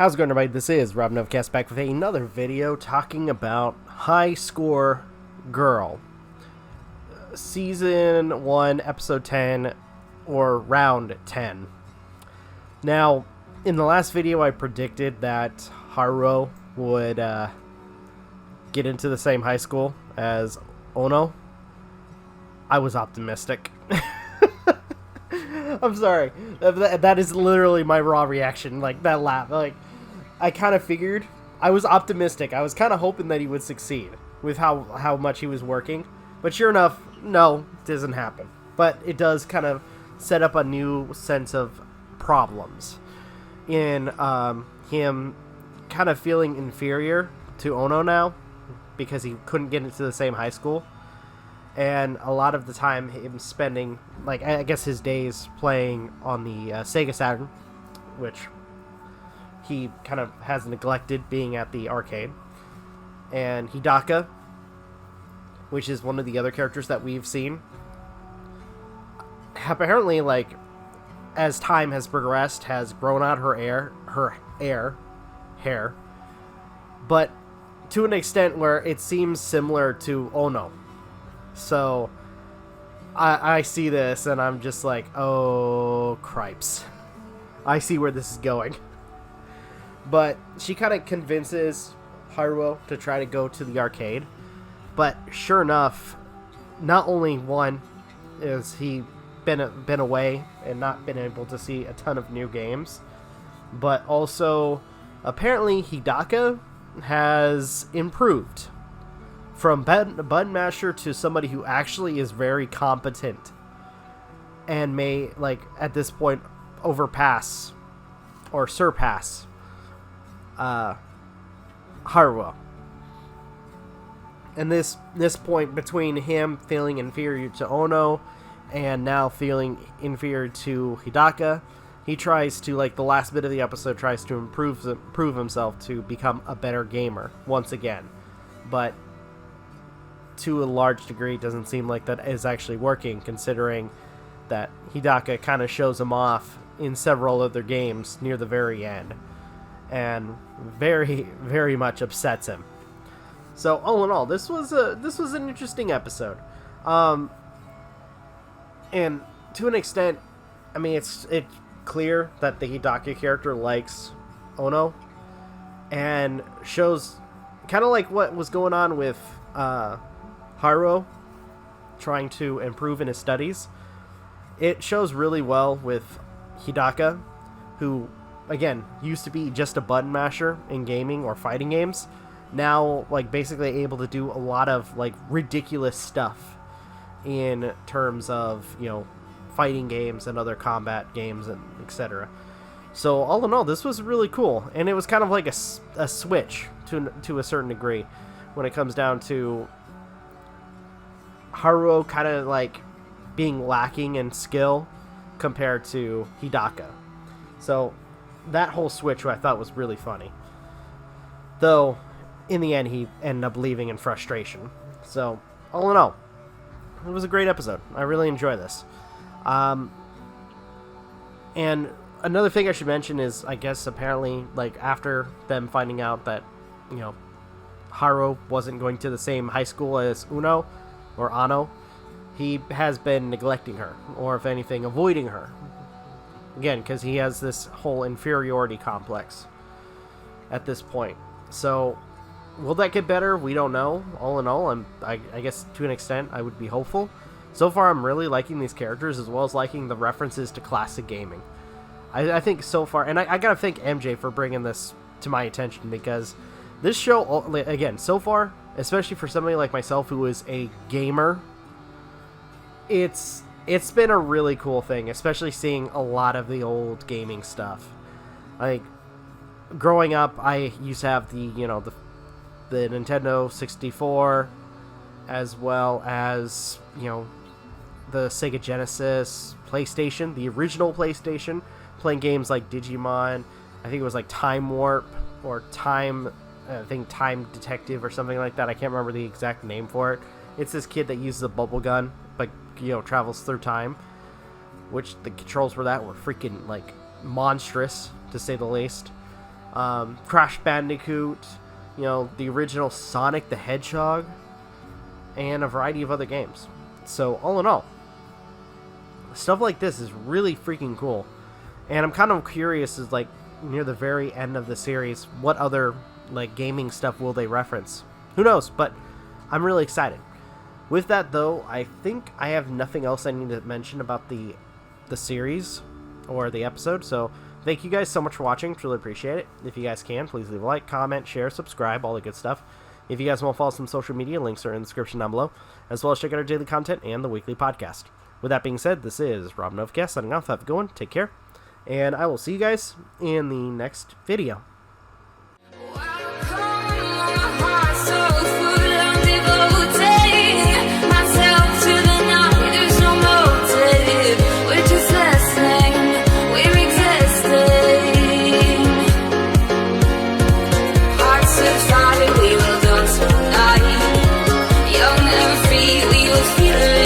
How's it going, everybody? This is Rob Novakast back with another video talking about High Score Girl. Season 1, Episode 10, or Round 10. Now, in the last video I predicted that Haruo would get into the same high school as Ono. I was optimistic. I'm sorry. That is literally my raw reaction. Like, that laugh. Like, I kind of figured. I was optimistic. I was kind of hoping that he would succeed with how much he was working. But sure enough, no, it doesn't happen. But it does kind of set up a new sense of problems in him kind of feeling inferior to Ono now because he couldn't get into the same high school. And a lot of the time him spending, like, I guess his days playing on the Sega Saturn, which he kind of has neglected being at the arcade. And Hidaka, which is one of the other characters that we've seen, apparently, like, as time has progressed, has grown out her hair, but to an extent where it seems similar to Ono. So, I see this, and I'm just like, oh, cripes. I see where this is going. But she kind of convinces Haruo to try to go to the arcade. But sure enough, not only one is he been away and not been able to see a ton of new games, but also apparently Hidaka has improved from button masher to somebody who actually is very competent and may, like, at this point overpass or surpass Haruo. And this point between him feeling inferior to Ono and now feeling inferior to Hidaka, he tries to, like, the last bit of the episode, tries to prove himself to become a better gamer once again. But to a large degree, it doesn't seem like that is actually working, considering that Hidaka kind of shows him off in several other games near the very end, and very, very much upsets him. So all in all, this was an interesting episode, and to an extent, I mean, it's clear that the Hidaka character likes Ono, and shows kind of like what was going on with Haruo trying to improve in his studies. It shows really well with Hidaka, who, again, used to be just a button masher in gaming or fighting games, now, like, basically able to do a lot of, like, ridiculous stuff in terms of, you know, fighting games and other combat games and etc. So all in all, this was really cool, and it was kind of like a switch to a certain degree when it comes down to Haruo kind of, like, being lacking in skill compared to Hidaka. So that whole switch I thought was really funny. Though, in the end, he ended up leaving in frustration. So, all in all, it was a great episode. I really enjoy this. And another thing I should mention is, I guess, apparently, like, after them finding out that, you know, Haruo wasn't going to the same high school as Uno, or Ano, he has been neglecting her, or if anything, avoiding her. Again, because he has this whole inferiority complex at this point. So, will that get better? We don't know. All in all, I guess to an extent, I would be hopeful. So far, I'm really liking these characters, as well as liking the references to classic gaming. I think so far, and I gotta thank MJ for bringing this to my attention, because this show, again, so far, especially for somebody like myself who is a gamer, it's been a really cool thing, especially seeing a lot of the old gaming stuff. Like, growing up, I used to have the Nintendo 64, as well as, you know, the Sega Genesis, PlayStation, the original PlayStation, playing games like Digimon, I think it was like Time Warp, or Time Detective, or something like that. I can't remember the exact name for it. It's this kid that uses a bubble gun, but, you know, travels through time, which the controls for that were freaking, like, monstrous, to say the least. Crash Bandicoot, you know, the original Sonic the Hedgehog, and a variety of other games. So all in all, stuff like this is really freaking cool. And I'm kind of curious, is like near the very end of the series, what other like gaming stuff will they reference? Who knows? But I'm really excited. With that though, I think I have nothing else I need to mention about the series or the episode. So thank you guys so much for watching. Really appreciate it. If you guys can, please leave a like, comment, share, subscribe, all the good stuff. If you guys want to follow us on social media, links are in the description down below, as well as check out our daily content and the weekly podcast. With that being said, this is Rob Novakast signing off. Have a good one. Take care. And I will see you guys in the next video. We will feel